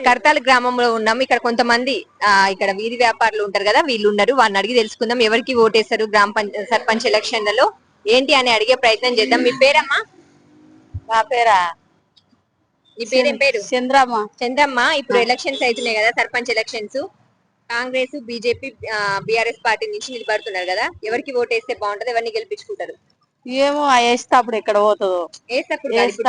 కర్తాల గ్రామంలో ఉన్నాం. ఇక్కడ కొంతమంది ఇక్కడ వీధి వ్యాపారులు ఉంటారు కదా, వీళ్ళు ఉన్నారు. వాళ్ళని అడిగి తెలుసుకుందాం ఎవరికి ఓటేస్తారు సర్పంచ్ ఎలక్షన్లలో ఏంటి అని అడిగే ప్రయత్నం చేద్దాం. మీ పేరమ్మా? నా పేరా? నీ పేరేం పేరు? చంద్రమ్మ. చంద్రమ్మ, ఇప్పుడు ఎలక్షన్స్ అవుతున్నాయి కదా, sarpanch elections. Congress, BJP, BRS party నుంచి నిలబడుతున్నారు కదా, ఎవరికి ఓటేస్తే బాగుంటది, ఎవరిని గెలిపించుకుంటారు? ఏమో వేస్తే అప్పుడు ఎక్కడ పోతుందో.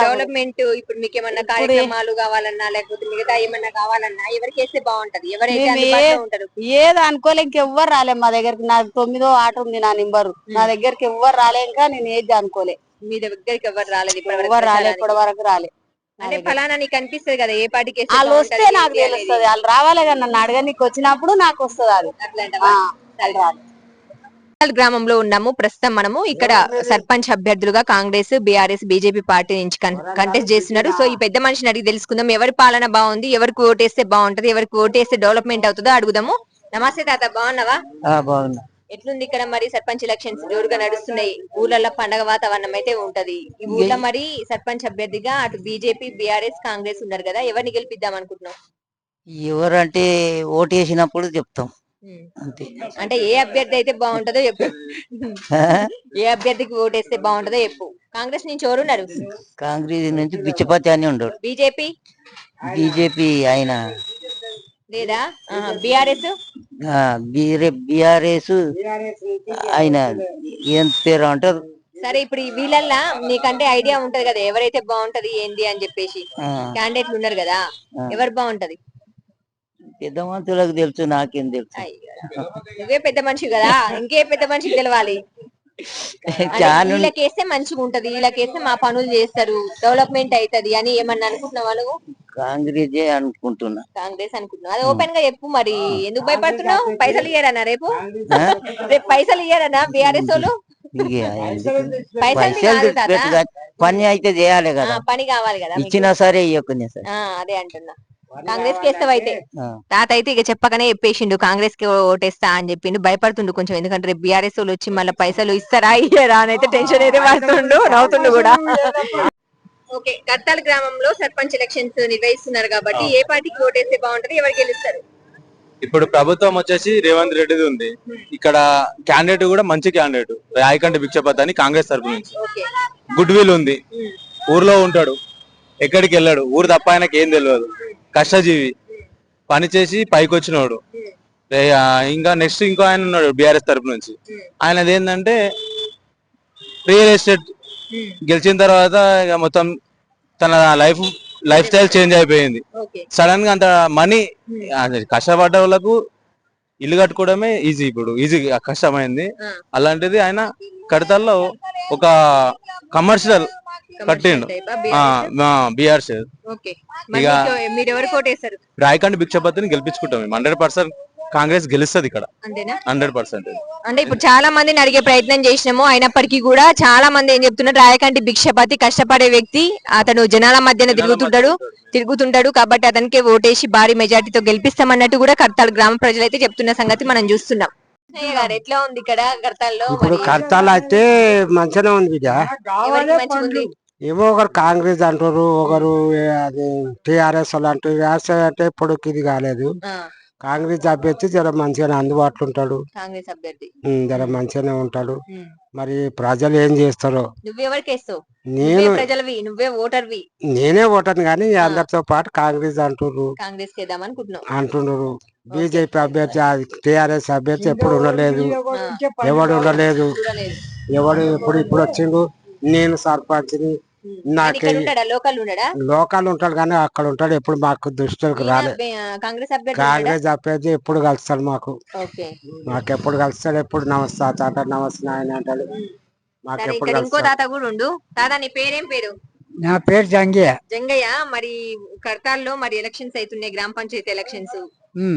డెవలప్మెంట్ ఇప్పుడు మీకు ఏమన్నా కార్యక్రమాలు కావాలన్నా లేకపోతే మిగతా ఏమన్నా కావాలన్నా ఎవరికి వేస్తే బాగుంటది? ఎవరైతే అందుబాటులో ఉంటారు? ఏది అనుకోలే, ఇంకెవ్వరు రాలే మా దగ్గరికి. నాకు 9వ ఆట ఉంది నా నెంబరు. నా దగ్గరికి ఎవ్వరు రాలే, ఇంకా నేను ఏది అనుకోలే. మీ దగ్గరికి ఎవరు రాలేదు? ఎవరు రాలే, ఇప్పటి వరకు రాలే. అంటే ఫలానా నీకు అనిపిస్తుంది కదా ఏ పార్టీకి వాళ్ళు వస్తే నాకు తెలుస్తుంది. వాళ్ళు రావాలి కదా, నన్ను అడగనీకి వచ్చినప్పుడు నాకు వస్తుంది అది. గ్రామంలో ఉన్నాము ప్రస్తుతం. మనము ఇక్కడ సర్పంచ్ అభ్యర్థులుగా కాంగ్రెస్, బీఆర్ఎస్, బీజేపీ పార్టీ నుంచి కంటెస్ట్ చేస్తున్నారు. సో ఈ పెద్ద మనిషిని అడిగి తెలుసుకుందాం ఎవరి పాలన బాగుంది, ఎవరికి ఓటేస్తే బాగుంటది, ఎవరికి ఓటేస్తే డెవలప్మెంట్ అవుతుందో అడుగుదాము. నమస్తే తాత, బాగున్నావా? బాగున్నా. ఎట్లుంది ఇక్కడ మరి సర్పంచ్ ఎలక్షన్స్ జోరుగా నడుస్తున్నాయి. ఊర్లలో పండగ వాతావరణం అయితే ఉంటది. ఈ ఊర్లో మరి సర్పంచ్ అభ్యర్థిగా అటు బీజేపీ, బీఆర్ఎస్, కాంగ్రెస్ ఉన్నారు కదా, ఎవరిని గెలిపిద్దాం అనుకుంటున్నాం? ఎవరంటే ఓటు వేసినప్పుడు చెప్తాం అంతే. అంటే ఏ అభ్యర్థి అయితే బాగుంటదో చెప్పు. ఏ అభ్యర్థికి ఓటేస్తే బాగుంటదో చెప్పు. కాంగ్రెస్ నుంచి ఎవరున్నారు? కాంగ్రెస్ నుంచి బిచ్చపతి అని ఉండడు. బీజేపీ? బీజేపీ ఆయన లేదా? బీఆర్ఎస్? బీఆర్ఎస్ ఆయన ఏం పేరు అంటారు. సరే, ఇప్పుడు వీళ్ళల్లా నీకంటే ఐడియా ఉంటది కదా ఎవరైతే బాగుంటది ఏంది అని చెప్పేసి. క్యాండిడేట్లు ఉన్నారు కదా, ఎవరు బాగుంటది? పెద్ద మనుషులకు తెలుసు, నాకేం తెలుసు. నువ్వే పెద్ద మనిషి కదా, ఇంకే పెద్ద మనిషికి తెలవాలి. వీళ్ళకేస్తే మంచిగా ఉంటది, వీళ్ళకేస్తే మా పనులు చేస్తారు, డెవలప్మెంట్ అవుతది అని ఏమన్నా అనుకుంటున్నావా నువ్వు? కాంగ్రెస్ అనుకుంటున్నా. కాంగ్రెస్ అనుకుంటున్నావు, అది ఓపెన్ గా చెప్పు. మరి ఎందుకు భయపడుతున్నావు? పైసలు ఇయ్యారన్నా రేపు? రేపు పైసలు ఇయ్యారన్నా బీఆర్ఎస్ వాళ్ళు? పని అయితే చేయాలి కదా, పని కావాలి కదా, ఇచ్చినా సరే ఇవ్వకున్నా సరే. అదే అంటున్నా. కాంగ్రెస్ కి వేస్తావు అయితే? తాత అయితే ఇక చెప్పకనే చెప్పేసిండు కాంగ్రెస్ కి ఓటేస్తా అని చెప్పిండు. భయపడుతుండు కొంచెం, ఎందుకంటే రేపు బీఆర్ఎస్ వాళ్ళు వచ్చి మళ్ళీ పైసలు ఇస్తారా ఇయ్యరా అని అయితే టెన్షన్ అయితే పడుతుండు, నవ్వుతుండు కూడా. ఓకే, కర్తాల గ్రామంలో సర్పంచ్ ఎలక్షన్స్ నిర్వహిస్తున్నారు కాబట్టి ఏ పార్టీకి ఓటేస్తే బాగుంటది, ఎవరు గెలుస్తారు? ఇప్పుడు ప్రభుత్వం వచ్చేసి రేవంత్ రెడ్డిది ఉంది. ఇక్కడ క్యాండిడేట్ కూడా మంచి క్యాండిడేట్, రాయకంటి భిక్షపతి అని కాంగ్రెస్ తరఫు నుంచి. గుడ్ విల్ ఉంది, ఊర్లో ఉంటాడు, ఎక్కడికి వెళ్ళాడు, ఊరు తప్ప ఆయనకి ఏం తెలియదు, కష్టజీవి, పని చేసి పైకి వచ్చినోడు. ఇంకా నెక్స్ట్ ఇంకో ఆయన ఉన్నాడు బీఆర్ఎస్ తరఫు నుంచి. ఆయనది ఏంటంటే రియల్ ఎస్టేట్. గెలిచిన తర్వాత ఇక మొత్తం తన లైఫ్ స్టైల్ చేంజ్ అయిపోయింది. సడన్ గా అంత మనీ, కష్టపడ్డ వాళ్ళకు ఇల్లు కట్టుకోవడమే ఈజీ, ఇప్పుడు ఈజీ కష్టమైంది. అలాంటిది ఆయన కడతల్లో ఒక కమర్షియల్ కట్టిండు బీఆర్ఎస్. రాయకండి భిక్షపతిని గెలిపించుకుంటాం మేము. 100% కాంగ్రెస్ గెలుస్తుంది ఇక్కడ, 100%. అంటే ఇప్పుడు చాలా మందిని అడిగే ప్రయత్నం చేసినాము, అయినప్పటికీ కూడా చాలా మంది ఏం చెప్తున్నారు, రాయకంటి భిక్షపతి కష్టపడే వ్యక్తి, అతను జనాల మధ్యన తిరుగుతుంటాడు కాబట్టి అతనికి ఓటేసి భారీ మెజార్టీతో గెలిపిస్తామన్నట్టు కూడా కర్తాల గ్రామ ప్రజలైతే చెప్తున్న సంగతి మనం చూస్తున్నాం. ఎట్లా ఉంది ఇక్కడ కర్తాల్లో? ఇప్పుడు కర్తాలు అయితే మంచిగానే ఉంది. ఏమో ఒకరు కాంగ్రెస్ అంటారు, ఒకరు అది టిఆర్ఎస్ వాళ్ళు అంటారు. వ్యవసాయం అంటే ఇప్పుడు ఇది కాలేదు. కాంగ్రెస్ అభ్యర్థి జర మంచిగానే అందుబాటులో ఉంటాడు, కాంగ్రెస్ అభ్యర్థి జర మంచిగానే ఉంటాడు. మరి ప్రజలు ఏం చేస్తారో. నేను నేనే ఓటర్ని కానీ అందరితో పాటు కాంగ్రెస్ అంటున్నారు, అంటున్నారు. బీజేపీ అభ్యర్థి, టిఆర్ఎస్ అభ్యర్థి ఎప్పుడు ఉండలేదు, ఎవడు ఉండలేదు. ఎవడు ఇప్పుడు వచ్చిండు. నేను సర్పంచ్ని, నాకు లోకల్ ఉంటాడు కానీ అక్కడ ఉంటాడు. ఎప్పుడు మాకు దృష్టికి రాలేదు. కాంగ్రెస్ అభ్యర్థి ఎప్పుడు కలుస్తాడు మాకు ఎప్పుడు కలుస్తాడు. ఎప్పుడు నమస్తే తాత, నమస్తే ఆయన అంటాడు. మాకు ఎప్పుడు పేరు? నా పేరు జంగయ్య. జంగయ్య, మరి కర్తాల్లో మరి ఎలక్షన్స్ అవుతున్నాయి, గ్రామ పంచాయతీ ఎలక్షన్స్.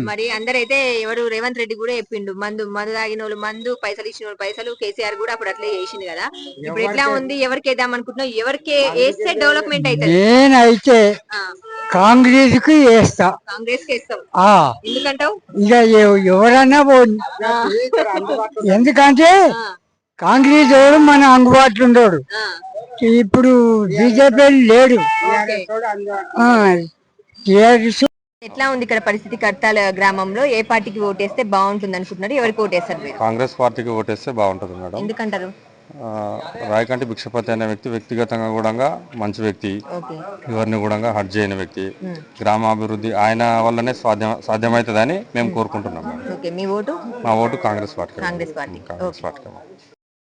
మరి అందరైతే ఎవరు రేవంత్ రెడ్డి కూడా చెప్పిండు, మందు తాగిన వాళ్ళు మందు, పైసలు ఇచ్చిన వాళ్ళు పైసలు. కేసీఆర్ కూడా అప్పుడు అట్లే చేసింది కదా. ఇప్పుడు ఎట్లా ఉంది, ఎవరికి వేద్దాం అనుకుంటున్నావు? ఎవరికి వేస్తే డెవలప్మెంట్ అవుతుంది? నేనైతే కాంగ్రెస్ కి వేస్తా. కాంగ్రెస్ కి వేస్తావు? ఎందుకంటావు? ఇక ఎవరన్నా ఎందుకంటే కాంగ్రెస్ ఎవరు మన అందుబాటులో ఉండడు. ఇప్పుడు బీజేపీ లేడు. ఎట్లా ఉంది ఇక్కడ పరిస్థితి? కర్తాల గ్రామంలో ఏ పార్టీకి ఓటేస్తే బాగుంటుంది అనుకుంటున్నారు? ఎవరికి ఓటేస్తారు మీరు? కాంగ్రెస్ పార్టీకి ఓటేస్తే బాగుంటుంది మేడం. ఎందుకంటారు? రాయకంటి భిక్షపతి అనే వ్యక్తి వ్యక్తిగతంగా కూడా మంచి వ్యక్తి, ఓకే. ఎవరిని కూడా హర్ట్ చేయని వ్యక్తి. గ్రామాభివృద్ధి ఆయన వల్లనే సాధ్యమవుతుందని మేము కోరుకుంటున్నాం మేడం. ఓకే. మీ ఓటు? మా vote Congress party. Congress party. Congress party.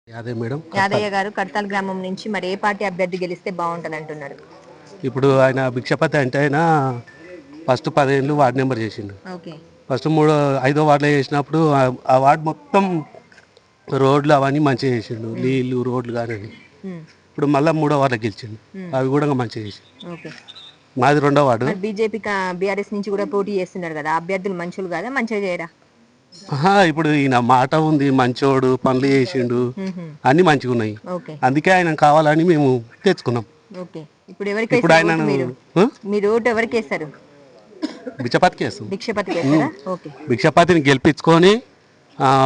అదే మేడం. యాదయ్య గారు కర్తాల్ గ్రామం నుంచి మరి ఏ పార్టీ అభ్యర్థి గెలిస్తే బాగుంటుంది అంటున్నారు? ఇప్పుడు ఆయన భిక్షపతి అంటే ఆయన ఫస్ట్ 10 ఏళ్ళు వార్డు నెంబర్ చేసిండు. ఓకే. ఫస్ట్ 5వ వార్డులో చేసినప్పుడు ఆ వార్డు మొత్తం రోడ్లు అవన్నీ మంచిగా చేసిండు, నీళ్లు రోడ్లు కానీ. ఇప్పుడు మళ్ళీ 3వ వార్డులో గెలిచిండు, అవి కూడా మంచిగా చేసిండు. ఓకే. మాది 2వ వార్డు. బీజేపీ బీఆర్ఎస్ నుంచి కూడా పోటీ చేస్తున్నారు కదా, అభ్యర్థులు మంచులు కదా, మంచిగా చేయరా? ఇప్పుడు ఈయన మాట ఉంది, మంచోడు, పనులు చేసిండు, అన్ని మంచిగా ఉన్నాయి. ఓకే. అందుకే ఆయన కావాలని మేము తెచ్చుకున్నాం. ఓకే. ఇప్పుడు ఎవరికి ఇప్పుడు ఆయన మీరు ఓటు ఎవరికి వేస్తారు? భిక్షపతికి వేస్తాం. భిక్షపతికి వేస్తారా? ఓకే. భిక్షపతిని గెలిపించుకొని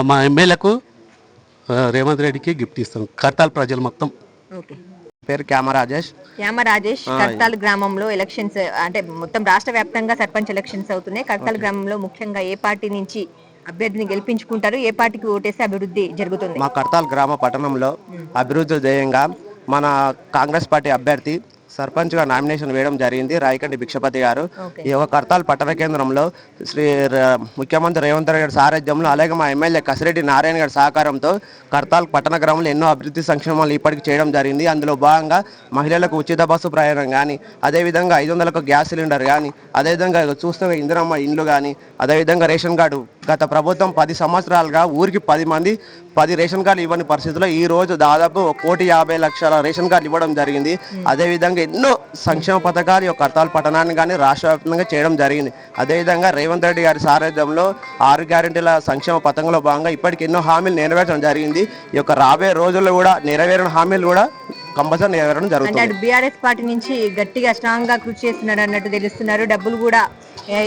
మా ఎమ్మెల్యేకు రేవంత్ రెడ్డికి గిఫ్ట్ ఇస్తాం, కర్తాల్ ప్రజలు మొత్తం. ఓకే. పేరు క్యామ రాజేష్. కర్తాల్ గ్రామంలో ఎలక్షన్స్ అంటే మొత్తం రాష్ట్ర వ్యాప్తంగా సర్పంచ్ ఎలక్షన్స్ అవుతున్నాయి. కర్తాల్ గ్రామంలో ముఖ్యంగా ఏ పార్టీ నుంచి అభ్యర్థిని గెలిపించుకుంటారు? ఏ పార్టీకి ఓటేస్తే అభివృద్ధి జరుగుతుంది? మా కర్తాల్ గ్రామ పట్టణంలో అభివృద్ధి ధ్యేయంగా మన కాంగ్రెస్ పార్టీ అభ్యర్థి సర్పంచ్ గా నామినేషన్ వేయడం జరిగింది, రాయకంటి భిక్షపతి గారు. ఈ యొక్క కర్తాల్ పట్టణ కేంద్రంలో ముఖ్యమంత్రి రేవంత్ రెడ్డి గారి సారథ్యంలో, అలాగే మా ఎమ్మెల్యే కసిరెడ్డి నారాయణ గారి సహకారంతో కర్తాల్ పట్టణ గ్రామంలో ఎన్నో అభివృద్ధి సంక్షేమాలు ఇప్పటికి చేయడం జరిగింది. అందులో భాగంగా మహిళలకు ఉచిత బస్సు ప్రయాణం కానీ, అదేవిధంగా 500లకు గ్యాస్ సిలిండర్ కానీ, అదేవిధంగా చూస్తే ఇందిరమ్మ ఇండ్లు కానీ, అదేవిధంగా రేషన్ కార్డు గత ప్రభుత్వం 10 సంవత్సరాలుగా ఊరికి 10 రేషన్ కార్డులు ఇవ్వని పరిస్థితుల్లో ఈ రోజు దాదాపు 1,50,00,000 రేషన్ కార్డులు ఇవ్వడం జరిగింది. అదేవిధంగా ఎన్నో సంక్షేమ పథకాలు ఈ కర్తాల్ పట్టణాన్ని కానీ రాష్ట్ర వ్యాప్తంగా చేయడం జరిగింది. అదేవిధంగా రేవంత్ రెడ్డి గారి సారథ్యంలో 6 గ్యారెంటీల సంక్షేమ పథకంలో భాగంగా ఇప్పటికి ఎన్నో హామీలు నెరవేర్చడం జరిగింది. ఈ యొక్క రాబోయే రోజుల్లో కూడా నెరవేరిన హామీలు కూడా కంపల్సరీ నెరవేరడం జరుగుతుంది. బీఆర్ఎస్ పార్టీ నుంచి గట్టిగా స్ట్రాంగ్ గా కృషి చేస్తున్నారు అన్నట్టు తెలుస్తున్నారు. డబ్బులు కూడా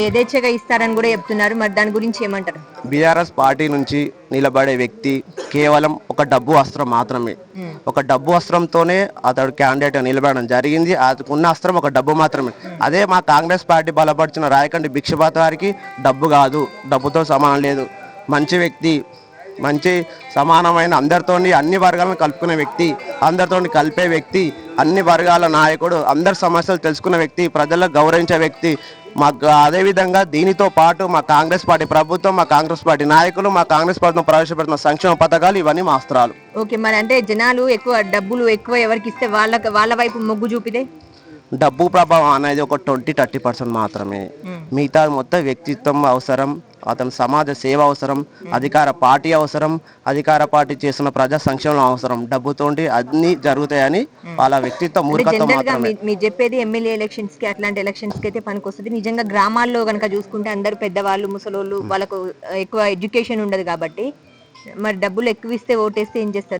యథేచ్ఛగా ఇస్తారని కూడా చెప్తున్నారు. మరి దాని గురించి ఏమంటారు? బీఆర్ఎస్ పార్టీ నుంచి నిలబడే వ్యక్తి కేవలం ఒక డబ్బు అస్త్రం మాత్రమే. ఒక డబ్బు అస్త్రంతోనే అతడు క్యాండిడేట్ నిలబడడం జరిగింది. అతనున్న అస్త్రం ఒక డబ్బు మాత్రమే. అదే మా కాంగ్రెస్ పార్టీ బలపరిచిన రాయకంటి భిక్షపతి వారికి డబ్బు కాదు, డబ్బుతో సమానం లేదు. మంచి వ్యక్తి, మంచి సమానమైన అందరితోని అన్ని వర్గాలను కలుపుకునే వ్యక్తి, అందరితోని కలిపే వ్యక్తి, అన్ని వర్గాల నాయకుడు, అందరి సమస్యలు తెలుసుకున్న వ్యక్తి, ప్రజలకు గౌరవించే వ్యక్తి. మాకు అదేవిధంగా దీనితో పాటు మా కాంగ్రెస్ పార్టీ ప్రభుత్వం, మా కాంగ్రెస్ పార్టీ నాయకులు, మా కాంగ్రెస్ ప్రభుత్వం ప్రవేశపెడుతున్న సంక్షేమ పథకాలు ఇవన్నీ మా అస్త్రాలు. ఓకే. మరి అంటే జనాలు డబ్బులు ఎక్కువ ఎవరికి ఇస్తే వాళ్ళ వైపు మొగ్గు చూపితే డబ్బు ప్రభావం అనేది ఒక 20-30% మాత్రమే. మిగతా మొత్తం వ్యక్తిత్వం అవసరం, అతని సమాజ సేవ అవసరం, అధికార పార్టీ అవసరం, అధికార పార్టీ చేస్తున్న ప్రజా సంక్షేమం అవసరం. డబ్బుతోటి అన్ని జరుగుతాయని వాళ్ళ వ్యక్తిత్వ మూర్ఖత్వం మాత్రమే. మీరు చెప్పేది ఎమ్మెల్యే ఎలక్షన్స్ కి, అట్లాంటి ఎలక్షన్స్ కి అయితే పనికొస్తుంది. నిజంగా గ్రామాల్లో కనుక చూసుకుంటే అందరు పెద్దవాళ్ళు, ముసలోళ్ళు, వాళ్ళకు ఎక్కువ ఎడ్యుకేషన్ ఉండదు కాబట్టి మరి డబ్బులు ఎక్కువ ఇస్తే ఓటేస్తే ఏం చేస్తారు?